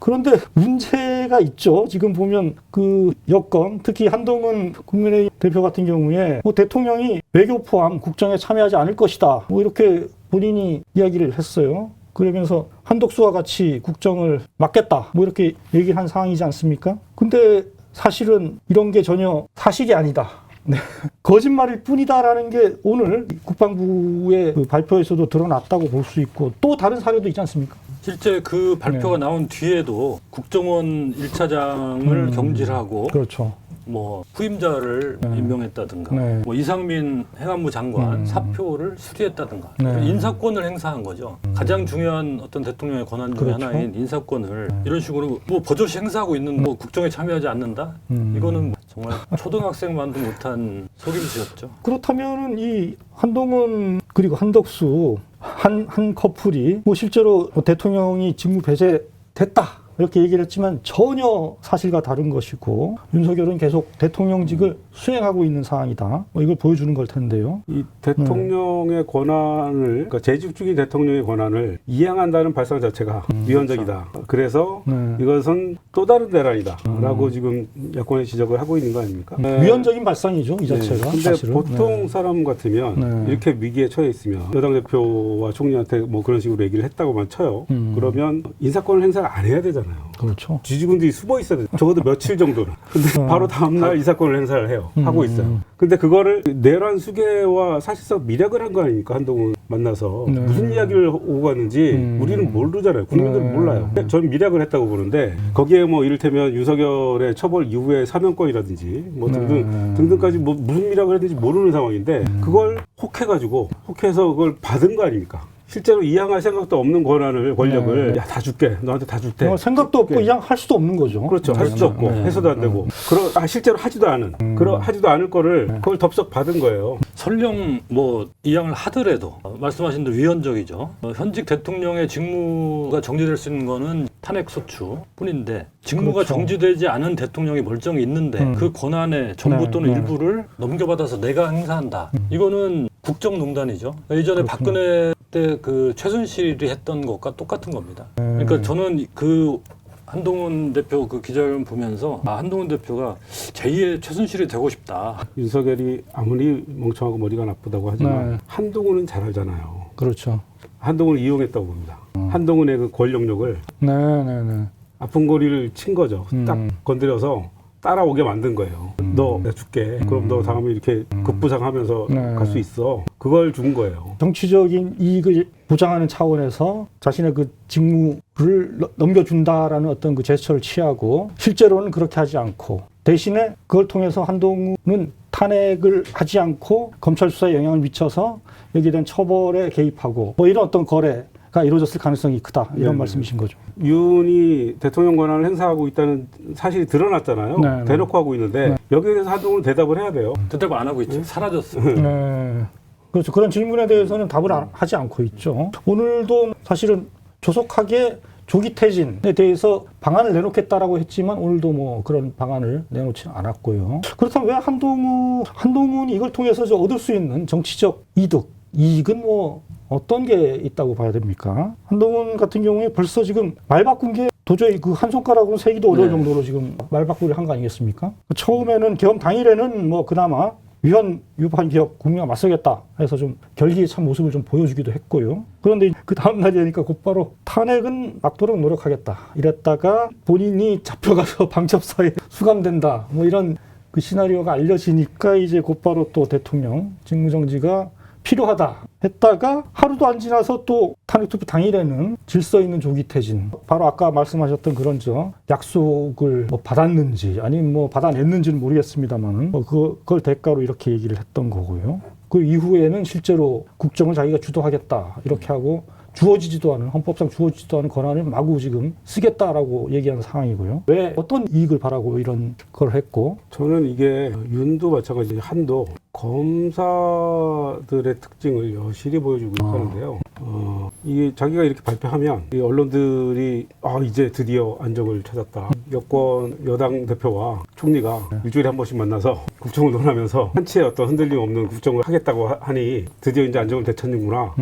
그런데 문제가 있죠. 지금 보면 그 여권, 특히 한동훈 국민의힘 대표 같은 경우에 뭐 대통령이 외교 포함 국정에 참여하지 않을 것이다. 뭐 이렇게 본인이 이야기를 했어요. 그러면서 한독수와 같이 국정을 맡겠다. 뭐 이렇게 얘기한 상황이지 않습니까? 근데 사실은 이런 게 전혀 사실이 아니다. 네. 거짓말일 뿐이다라는 게 오늘 국방부의 그 발표에서도 드러났다고 볼 수 있고 또 다른 사례도 있지 않습니까? 실제 그 발표가 나온 뒤에도 국정원 1차장을 경질하고 그렇죠. 뭐 후임자를 임명했다든가 네. 뭐 이상민 행안부 장관 사표를 수리했다든가 네. 인사권을 행사한 거죠. 가장 중요한 어떤 대통령의 권한 중에 그렇죠. 하나인 인사권을 이런 식으로 뭐 버젓이 행사하고 있는 뭐 국정에 참여하지 않는다? 이거는 정말 초등학생만도 못한 속임수였죠. 그렇다면은 이 한동훈 그리고 한덕수 한 커플이 뭐 실제로 대통령이 직무 배제됐다. 이렇게 얘기를 했지만 전혀 사실과 다른 것이고 윤석열은 계속 대통령직을 수행하고 있는 상황이다. 뭐 이걸 보여주는 걸 텐데요. 이 대통령의 권한을, 그러니까 재직 중인 대통령의 권한을 이행한다는 발상 자체가 위헌적이다. 그래서 이것은 또 다른 대란이다. 라고 지금 야권의 지적을 하고 있는 거 아닙니까? 위헌적인 발상이죠, 이 자체가. 근데 사실은. 보통 사람 같으면 이렇게 위기에 처해 있으면 여당 대표와 총리한테 뭐 그런 식으로 얘기를 했다고만 쳐요. 그러면 인사권을 행사를 안 해야 되잖아요. 그렇죠. 지지군들이 숨어 있어야 돼. 적어도 며칠 정도는. 근데 바로 다음날 인사권을 행사를 해요. 하고 있어요. 근데 그거를 내란 수계와 사실상 미략을 한 거 아닙니까? 한동훈 만나서. 무슨 이야기를 오고 갔는지 우리는 모르잖아요. 국민들은 몰라요. 전 미략을 했다고 보는데 거기에 뭐 이를테면 윤석열의 처벌 이후의 사면권이라든지 뭐 등등까지 뭐 무슨 미략을 했는지 모르는 상황인데 그걸 혹해서 그걸 받은 거 아닙니까? 실제로 이양할 생각도 없는 권력을 야, 다 줄게. 너한테 다 줄게. 생각도 없고 이양할 수도 없는 거죠. 그렇죠. 할 수도 없고 해서도 안 되고. 실제로 하지도 않은. 하지도 않을 거를 그걸 덥석 받은 거예요. 설령 뭐 이양을 하더라도 말씀하신 대로 위헌적이죠. 현직 대통령의 직무가 정지될 수 있는 거는 탄핵 소추 뿐인데 직무가 그렇죠. 정지되지 않은 대통령이 멀쩡히 있는데 그 권한의 전부 또는 일부를 넘겨받아서 내가 행사한다. 이거는 국정농단이죠. 예전에 그렇구나. 박근혜 때 그 최순실이 했던 것과 똑같은 겁니다. 그러니까 저는 그 한동훈 대표 그 기자회견 보면서 한동훈 대표가 제2의 최순실이 되고 싶다. 윤석열이 아무리 멍청하고 머리가 나쁘다고 하지만 한동훈은 잘 알잖아요. 그렇죠. 한동훈을 이용했다고 봅니다. 한동훈의 그 권력력을 아픈 고리를 친 거죠. 딱 건드려서 따라오게 만든 거예요. 너 내가 줄게. 그럼 너 다음에 이렇게 급부상하면서 갈 수 있어. 그걸 준 거예요. 정치적인 이익을 보장하는 차원에서 자신의 그 직무를 넘겨준다라는 어떤 그 제스처를 취하고 실제로는 그렇게 하지 않고 대신에 그걸 통해서 한동훈은 탄핵을 하지 않고 검찰 수사에 영향을 미쳐서 여기에 대한 처벌에 개입하고 뭐 이런 어떤 거래가 이루어졌을 가능성이 크다. 이런 말씀이신 거죠. 윤이 대통령 권한을 행사하고 있다는 사실이 드러났잖아요. 대놓고 하고 있는데 여기에 대해서 한동훈은 대답을 해야 돼요. 대답 안 하고 있죠. 사라졌어요. 그렇죠. 그런 질문에 대해서는 답을 하지 않고 있죠. 오늘도 사실은 조속하게 조기 퇴진에 대해서 방안을 내놓겠다라고 했지만 오늘도 뭐 그런 방안을 내놓지는 않았고요. 그렇다면 왜 한동훈이 이걸 통해서 얻을 수 있는 정치적 이익은 뭐 어떤 게 있다고 봐야 됩니까? 한동훈 같은 경우에 벌써 지금 말 바꾼 게 도저히 그 한 손가락으로 세기도 어려울 정도로 지금 말 바꾸기를 한 거 아니겠습니까? 처음에는 계엄 당일에는 뭐 그나마 위헌 개혁 국민과 맞서겠다 해서 좀 결기에 찬 모습을 좀 보여주기도 했고요. 그런데 그 다음 날이 되니까 곧바로 탄핵은 막도록 노력하겠다 이랬다가 본인이 잡혀가서 방첩사에 수감된다 뭐 이런 그 시나리오가 알려지니까 이제 곧바로 또 대통령 직무정지가 필요하다 했다가 하루도 안 지나서 또 탄핵투표 당일에는 질서 있는 조기 퇴진. 바로 아까 말씀하셨던 그런 약속을 뭐 받았는지 아니면 뭐 받아냈는지는 모르겠습니다만 그걸 대가로 이렇게 얘기를 했던 거고요. 그 이후에는 실제로 국정을 자기가 주도하겠다 이렇게 하고 주어지지도 않은 헌법상 주어지지도 않은 권한을 마구 지금 쓰겠다라고 얘기하는 상황이고요. 왜 어떤 이익을 바라고 이런 걸 했고? 저는 이게 윤도 마찬가지 한도 검사들의 특징을 여실히 보여주고 있다는데요. 이게 자기가 이렇게 발표하면 이 언론들이 이제 드디어 안정을 찾았다. 여당 대표와 총리가 일주일에 한 번씩 만나서 국정을 논하면서 한치의 어떤 흔들림 없는 국정을 하겠다고 하니 드디어 이제 안정을 되찾는구나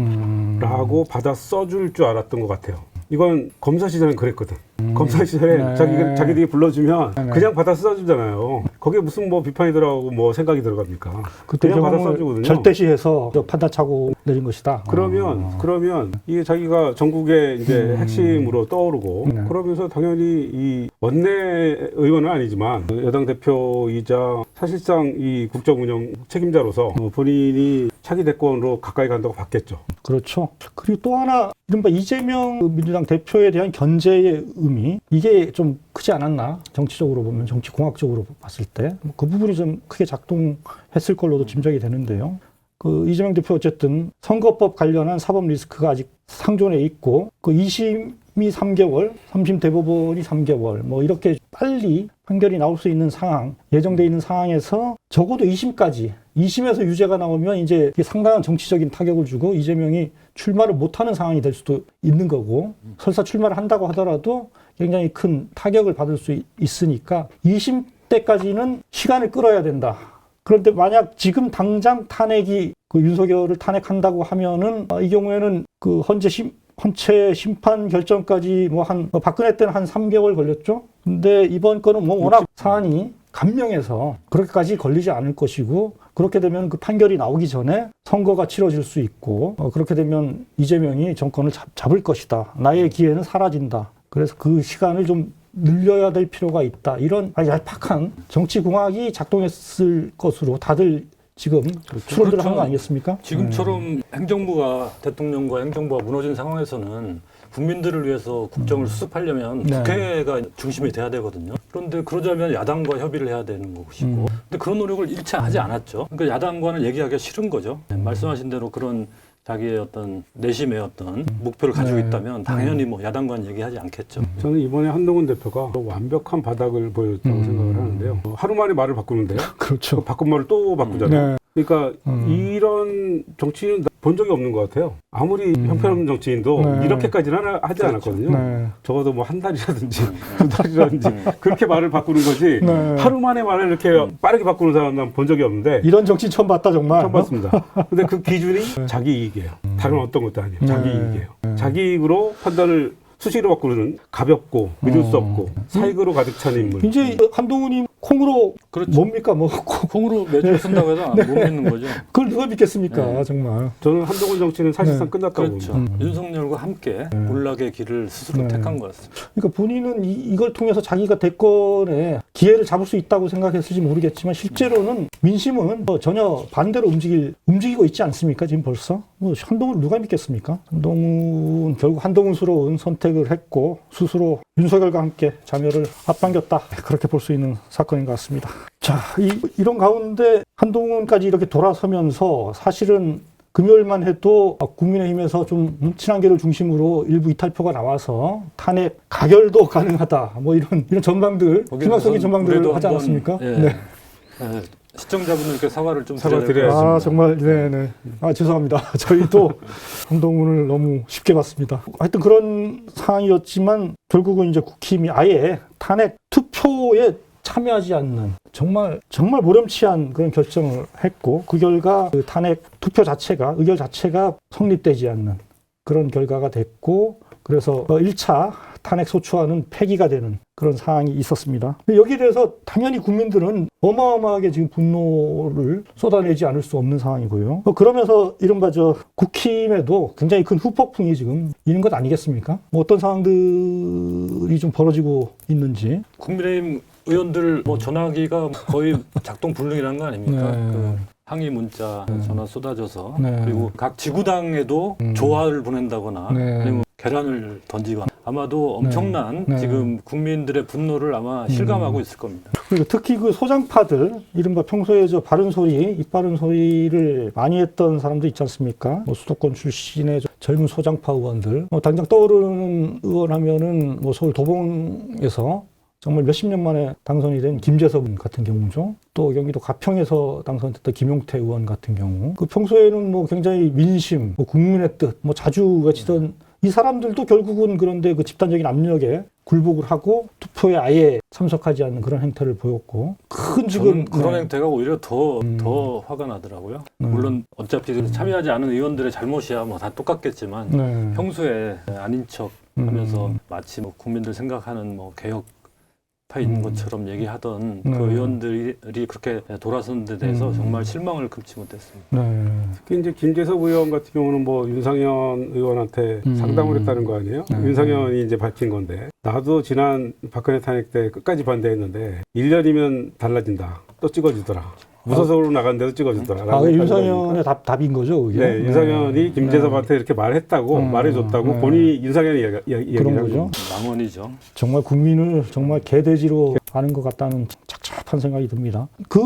라고 받아 써줄 줄 알았던 것 같아요. 이건 검사 시절엔 그랬거든. 검사 시절에 네. 자기들이 불러주면 네. 그냥 받아 써주잖아요. 거기에 무슨 뭐 비판이 들어가고 뭐 생각이 들어갑니까? 그때 그냥 받아 경험을 써주거든요. 절대시해서 판단차고 내린 것이다. 그러면 이게 자기가 전국의 이제 핵심으로 떠오르고 네. 그러면서 당연히 이 원내 의원은 아니지만 여당 대표이자 사실상 이 국정 운영 책임자로서 본인이 차기 대권으로 가까이 간다고 봤겠죠. 그렇죠. 그리고 또 하나 이른바 이재명 민주당 대표에 대한 견제의 의미 이게 좀 크지 않았나 정치적으로 보면 정치공학적으로 봤을 때 그 부분이 좀 크게 작동했을 걸로도 짐작이 되는데요. 그 이재명 대표 어쨌든 선거법 관련한 사법 리스크가 아직 상존해 있고 그 2심이 3개월, 3심 대법원이 3개월 뭐 이렇게 빨리 판결이 나올 수 있는 상황, 예정돼 있는 상황에서 적어도 2심까지 2심에서 유죄가 나오면 이제 상당한 정치적인 타격을 주고 이재명이 출마를 못하는 상황이 될 수도 있는 거고 설사 출마를 한다고 하더라도 굉장히 큰 타격을 받을 수 있으니까 2심 때까지는 시간을 끌어야 된다. 그런데 만약 지금 당장 탄핵이 그 윤석열을 탄핵한다고 하면은 이 경우에는 그 헌재 심판 결정까지 박근혜 때는 한 3개월 걸렸죠. 근데 이번 거는 뭐 워낙 사안이 간명해서 그렇게까지 걸리지 않을 것이고 그렇게 되면 그 판결이 나오기 전에 선거가 치러질 수 있고 그렇게 되면 이재명이 정권을 잡을 것이다. 나의 기회는 사라진다. 그래서 그 시간을 좀 늘려야 될 필요가 있다. 이런 얄팍한 정치공학이 작동했을 것으로 다들 지금 추론들 하는 거 아니겠습니까? 지금처럼 행정부가 대통령과 행정부가 무너진 상황에서는 국민들을 위해서 국정을 수습하려면 국회가 중심이 돼야 되거든요. 그런데 그러자면 야당과 협의를 해야 되는 것이고 근데 그런 노력을 일체 하지 않았죠. 그러니까 야당과는 얘기하기가 싫은 거죠. 말씀하신 대로 그런 자기의 어떤 내심의 어떤 목표를 가지고 있다면 당연히 뭐 야당과는 얘기하지 않겠죠. 저는 이번에 한동훈 대표가 완벽한 바닥을 보였다고 생각을 하는데요. 하루 만에 말을 바꾸는데요. 그렇죠. 바꾼 말을 또 바꾸잖아요. 네. 그러니까 이런 정치인은 본 적이 없는 것 같아요. 아무리 형편없는 정치인도 이렇게까지는 하지 않았거든요. 네. 적어도 뭐 한 달이라든지 두 달이라든지 그렇게 말을 바꾸는 거지 하루 만에 말을 이렇게 빠르게 바꾸는 사람은 난 본 적이 없는데 이런 정치 처음 봤다 정말. 처음 봤습니다. 근데 그 기준이 자기 이익이에요. 다른 어떤 것도 아니에요. 자기 이익이에요. 자기 이익으로 판단을 수시로 바꾸는 가볍고 믿을 수 없고 사익으로 가득 찬 인물. 이제 한동훈이 콩으로 그렇죠. 뭡니까 뭐 콩으로 매주를 쓴다고 해서 못 믿는 거죠. 그걸 누가 믿겠습니까 정말. 저는 한동훈 정치는 사실상 끝났다고 그렇죠. 봅니다. 윤석열과 함께 몰락의 길을 스스로 택한 것 같습니다. 그러니까 본인은 이걸 통해서 자기가 대권에 기회를 잡을 수 있다고 생각했을지 모르겠지만 실제로는 민심은 뭐 전혀 반대로 움직이고 있지 않습니까? 지금 벌써 뭐 한동훈을 누가 믿겠습니까? 한동훈 결국 한동훈스러운 선택을 했고 스스로 윤석열과 함께 자멸을 앞당겼다 그렇게 볼 수 있는 사건인 것 같습니다. 자, 이런 가운데 한동훈까지 이렇게 돌아서면서 사실은 금요일만 해도 국민의힘에서 좀 친한계를 중심으로 일부 이탈표가 나와서 탄핵 가결도 가능하다. 뭐 이런 전망들, 희망적인 전망들을 하지 않았습니까? 예. 네. 시청자분들께 사과를 좀 사과드려야죠. 아, 정말, 네네. 죄송합니다. 저희도 한동훈을 너무 쉽게 봤습니다. 하여튼 그런 상황이었지만 결국은 이제 국힘이 아예 탄핵 투표에 참여하지 않는 정말 모렴치한 그런 결정을 했고 그 결과 그 탄핵 투표 자체가 의결 자체가 성립되지 않는 그런 결과가 됐고 그래서 1차 탄핵 소추안은 폐기가 되는 그런 상황이 있었습니다. 여기에 대해서 당연히 국민들은 어마어마하게 지금 분노를 쏟아내지 않을 수 없는 상황이고요. 그러면서 이른바 국힘에도 굉장히 큰 후폭풍이 지금 있는 것 아니겠습니까? 뭐 어떤 상황들이 좀 벌어지고 있는지. 국민의힘 의원들 뭐 전화기가 거의 작동 불능이라는 거 아닙니까? 네. 그 항의 문자 전화 쏟아져서 네. 그리고 각 지구당에도 조화를 보낸다거나 아니면 계란을 던지거나 아마도 엄청난 지금 국민들의 분노를 아마 실감하고 있을 겁니다. 그리고 특히 그 소장파들, 이른바 평소에 바른 소리, 입 바른 소리를 많이 했던 사람도 있지 않습니까? 뭐 수도권 출신의 젊은 소장파 의원들, 당장 떠오르는 의원 하면은 뭐 서울 도봉에서 정말 몇십 년 만에 당선이 된 김재섭 의원 같은 경우죠. 또 경기도 가평에서 당선됐던 김용태 의원 같은 경우. 그 평소에는 뭐 굉장히 민심, 국민의 뜻, 자주 외치던 이 사람들도 결국은 그런데 그 집단적인 압력에 굴복을 하고 투표에 아예 참석하지 않는 그런 행태를 보였고 큰 지금 그런 행태가 오히려 더 화가 나더라고요. 물론 어차피 참여하지 않은 의원들의 잘못이야 뭐 다 똑같겠지만 평소에 아닌 척 하면서 마치 뭐 국민들 생각하는 뭐 개혁파인 것처럼 얘기하던 그 의원들이 그렇게 돌아선 데 대해서 정말 실망을 금치 못했습니다. 특히 이제 김재섭 의원 같은 경우는 뭐 윤상현 의원한테 상담을 했다는 거 아니에요? 윤상현이 이제 밝힌 건데 나도 지난 박근혜 탄핵 때 끝까지 반대했는데 1년이면 달라진다. 또 찍어주더라. 무소속으로 나간데도 찍어주더라. 윤상현의 답인 거죠, 그게? 네, 윤상현이 김재섭한테 이렇게 말했다고 말해줬다고 본인이 윤상현이 그런 거죠. 망언이죠. 정말 국민을 정말 개돼지로 하는 것 같다는 착잡한 생각이 듭니다. 그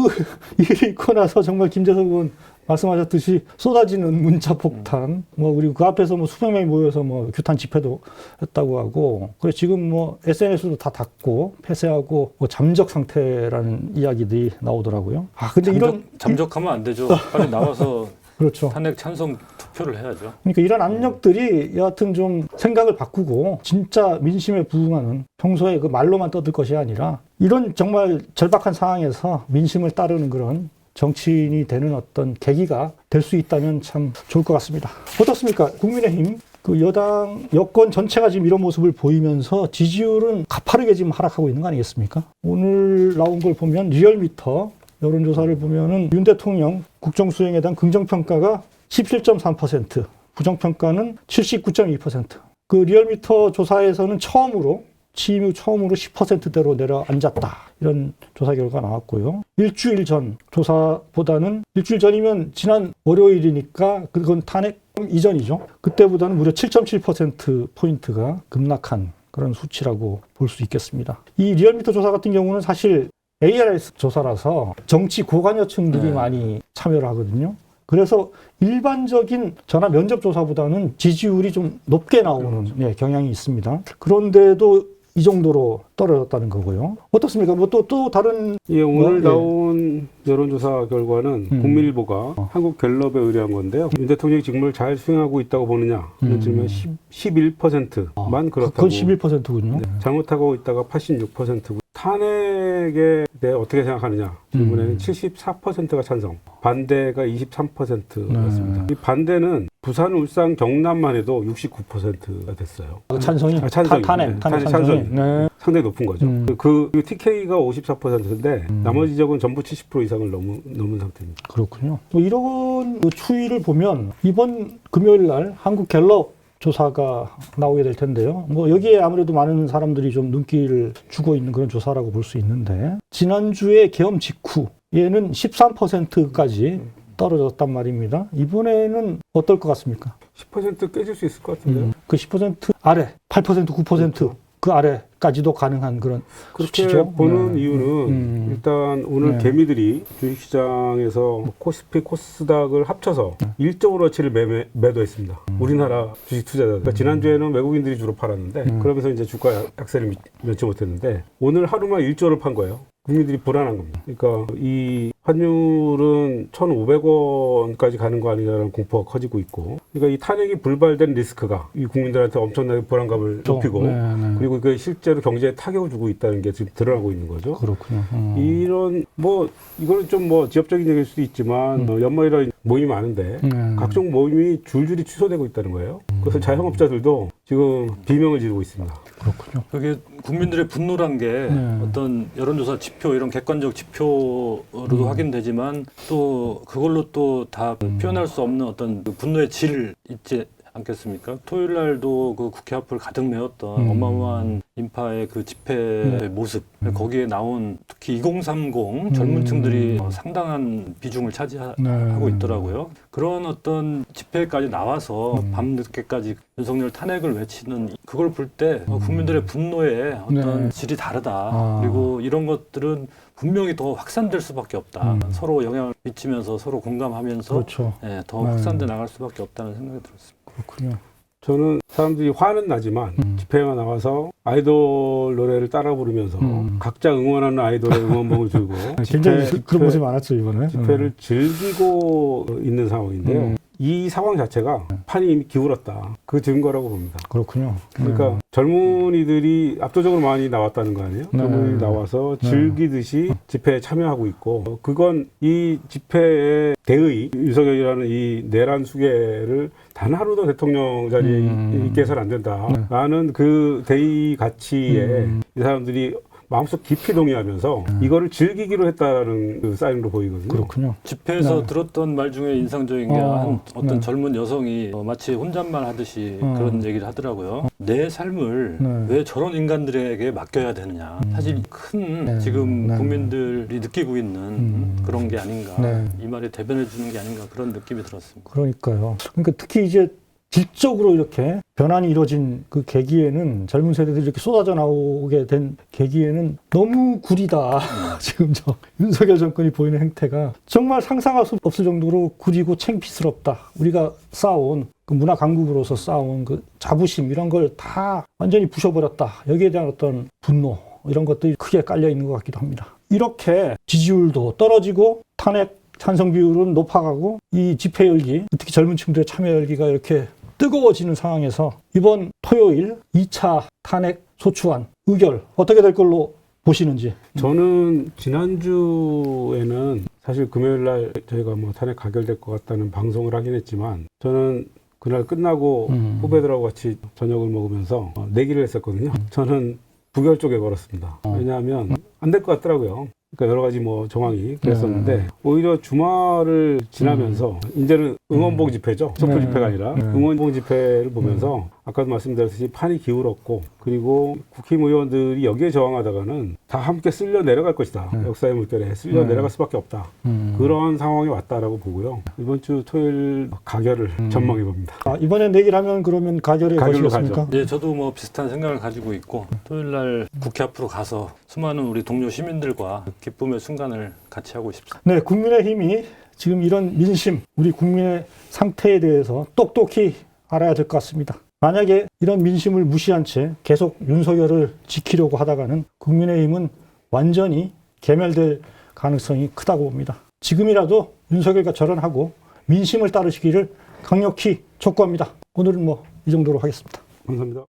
일이 있고 나서 정말 김재섭 의원 말씀하셨듯이 쏟아지는 문자 폭탄, 뭐 그리고 그 앞에서 뭐 수백 명이 모여서 뭐 규탄 집회도 했다고 하고, 그래 지금 뭐 SNS도 다 닫고 폐쇄하고 뭐 잠적 상태라는 이야기들이 나오더라고요. 근데 잠적하면 안 되죠. 빨리 나와서 그렇죠. 탄핵 찬성 투표를 해야죠. 그러니까 이런 압력들이 여하튼 좀 생각을 바꾸고 진짜 민심에 부응하는, 평소에 그 말로만 떠들 것이 아니라 이런 정말 절박한 상황에서 민심을 따르는 그런 정치인이 되는 어떤 계기가 될 수 있다면 참 좋을 것 같습니다. 어떻습니까? 국민의힘 그 여권 전체가 지금 이런 모습을 보이면서 지지율은 가파르게 지금 하락하고 있는 거 아니겠습니까? 오늘 나온 걸 보면 리얼미터 여론조사를 보면은 윤 대통령 국정수행에 대한 긍정평가가 17.3%, 부정평가는 79.2%. 그 리얼미터 조사에서는 취임 후 처음으로 10%대로 내려앉았다. 이런 조사 결과가 나왔고요. 일주일 전 조사보다는, 일주일 전이면 지난 월요일이니까 그건 탄핵 이전이죠. 그때보다는 무려 7.7%포인트가 급락한 그런 수치라고 볼 수 있겠습니다. 이 리얼미터 조사 같은 경우는 사실 ARS 조사라서 정치 고관여층들이 많이 참여를 하거든요. 그래서 일반적인 전화 면접 조사보다는 지지율이 좀 높게 나오는 경향이 있습니다. 그런데도 이 정도로 떨어졌다는 거고요. 어떻습니까? 뭐 또 다른 오늘 나온 여론조사 결과는 국민일보가 한국갤럽에 의뢰한 건데요. 윤 대통령이 직무를 잘 수행하고 있다고 보느냐? 질문 11%만 그렇다고. 그건 11%군요. 잘못하고 있다가 86%고. 탄핵에 대해 어떻게 생각하느냐? 질문에는 74%가 찬성, 반대가 23%였습니다. 이 반대는 부산, 울산, 경남만 해도 69%가 됐어요. 찬성이? 탄핵 찬성이. 네. 상당히 높은 거죠. 그 TK가 54%인데 나머지 지역은 전부 70% 이상을 넘은 상태입니다. 그렇군요. 또 이런 추이를 보면 이번 금요일 날 한국갤럽 조사가 나오게 될 텐데요. 뭐 여기에 아무래도 많은 사람들이 좀 눈길을 주고 있는 그런 조사라고 볼 수 있는데, 지난주에 계엄 직후 얘는 13%까지 떨어졌단 말입니다. 이번에는 어떨 것 같습니까? 10% 깨질 수 있을 것 같은데요. 그 10% 아래, 8%, 9% 그 아래까지도 가능한 그런 그렇게 수치죠. 보는 이유는 일단 오늘 개미들이 주식시장에서 코스피, 코스닥을 합쳐서 1조 원어치를 매도했습니다. 우리나라 주식 투자자들. 그러니까 지난주에는 외국인들이 주로 팔았는데 그러면서 이제 주가 약세를 면치 못했는데 오늘 하루만 1조를 판 거예요. 국민들이 불안한 겁니다. 그러니까 이 환율은 1,500원까지 가는 거 아니냐라는 공포가 커지고 있고, 그러니까 이 탄핵이 불발된 리스크가 이 국민들한테 엄청나게 불안감을 높이고, 그리고 그 실제로 경제에 타격을 주고 있다는 게 지금 드러나고 있는 거죠. 그렇군요. 이런 이거는 좀 지역적인 얘기일 수도 있지만 연말이라 모임이 많은데 각종 모임이 줄줄이 취소되고 있다는 거예요. 그래서 자영업자들도 지금 비명을 지르고 있습니다. 그렇군요. 그게 국민들의 분노란 게 어떤 여론조사 지표, 이런 객관적 지표로도 확인되지만 또 그걸로 또 다 표현할 수 없는 어떤 그 분노의 질 있지 않겠습니까? 토요일 날도 그 국회 앞을 가득 메웠던 어마어마한 인파의 그 집회 모습, 거기에 나온 특히 2030 젊은 층들이 상당한 비중을 차지하고 있더라고요. 그런 어떤 집회까지 나와서 밤늦게까지 윤석열 탄핵을 외치는 그걸 볼 때 국민들의 분노의 어떤 질이 다르다. 그리고 이런 것들은 분명히 더 확산될 수밖에 없다. 서로 영향을 미치면서 서로 공감하면서 그렇죠. 더 확산돼 나갈 수밖에 없다는 생각이 들었습니다. 그렇군요. 저는 사람들이 화는 나지만 집회에 나와서 아이돌 노래를 따라 부르면서 각자 응원하는 아이돌의 응원봉을 들고 굉장히 그런 모습이 많았죠, 이번에. 집회를 즐기고 있는 상황인데요. 이 상황 자체가 판이 이미 기울었다. 그 증거라고 봅니다. 그렇군요. 그러니까 젊은이들이 압도적으로 많이 나왔다는 거 아니에요? 젊은이들이 나와서 즐기듯이 집회에 참여하고 있고, 그건 이 집회의 대의, 윤석열이라는 이 내란 수계를 단 하루도 대통령 자리에 있게 해서는 안 된다라는 그 대의 가치에 이 사람들이 마음속 깊이 동의하면서 이거를 즐기기로 했다는 그 사인으로 보이거든요. 그렇군요. 집회에서 네. 들었던 말 중에 인상적인 게 어떤 네. 젊은 여성이 마치 혼잣말 하듯이 그런 얘기를 하더라고요. 내 삶을 네. 왜 저런 인간들에게 맡겨야 되느냐. 사실 큰 네. 지금 네. 국민들이 느끼고 있는 그런 게 아닌가. 네. 이 말이 대변해 주는 게 아닌가 그런 느낌이 들었습니다. 그러니까요. 그러니까 특히 이제 질적으로 이렇게 변환이 이루어진 그 계기에는 젊은 세대들이 이렇게 쏟아져 나오게 된 계기에는 너무 구리다. 지금 저 윤석열 정권이 보이는 행태가 정말 상상할 수 없을 정도로 구리고 창피스럽다. 우리가 쌓아온 그 문화 강국으로서 쌓아온 그 자부심 이런 걸 다 완전히 부셔버렸다. 여기에 대한 어떤 분노 이런 것들이 크게 깔려 있는 것 같기도 합니다. 이렇게 지지율도 떨어지고 탄핵 찬성 비율은 높아가고 이 집회 열기, 특히 젊은 층들의 참여 열기가 이렇게 뜨거워지는 상황에서 이번 토요일 2차 탄핵 소추안 의결 어떻게 될 걸로 보시는지. 저는 지난주에는 사실 금요일 날 저희가 뭐 탄핵 가결될 것 같다는 방송을 하긴 했지만 저는 그날 끝나고 후배들하고 같이 저녁을 먹으면서 내기를 했었거든요. 저는 부결 쪽에 걸었습니다. 왜냐하면 안 될 것 같더라고요. 그러니까 여러 가지 뭐 정황이 그랬었는데 오히려 주말을 지나면서 이제는 응원봉 집회죠. 촛불 집회가 아니라 응원봉 집회를 보면서 아까도 말씀드렸듯이 판이 기울었고 그리고 국힘의원들이 여기에 저항하다가는 다 함께 쓸려 내려갈 것이다. 역사의 물결에 쓸려 내려갈 수밖에 없다. 그런 상황이 왔다라고 보고요. 이번 주 토요일 가결을 전망해 봅니다. 이번에 내기를 하면 그러면 가결에 가결로 거시겠습니까? 가죠. 네, 저도 뭐 비슷한 생각을 가지고 있고 토요일 날 국회 앞으로 가서 수많은 우리 동료 시민들과 기쁨의 순간을 같이 하고 싶습니다. 네, 국민의힘이 지금 이런 민심, 우리 국민의 상태에 대해서 똑똑히 알아야 될 것 같습니다. 만약에 이런 민심을 무시한 채 계속 윤석열을 지키려고 하다가는 국민의힘은 완전히 괴멸될 가능성이 크다고 봅니다. 지금이라도 윤석열과 절연하고 민심을 따르시기를 강력히 촉구합니다. 오늘은 뭐 이 정도로 하겠습니다. 감사합니다.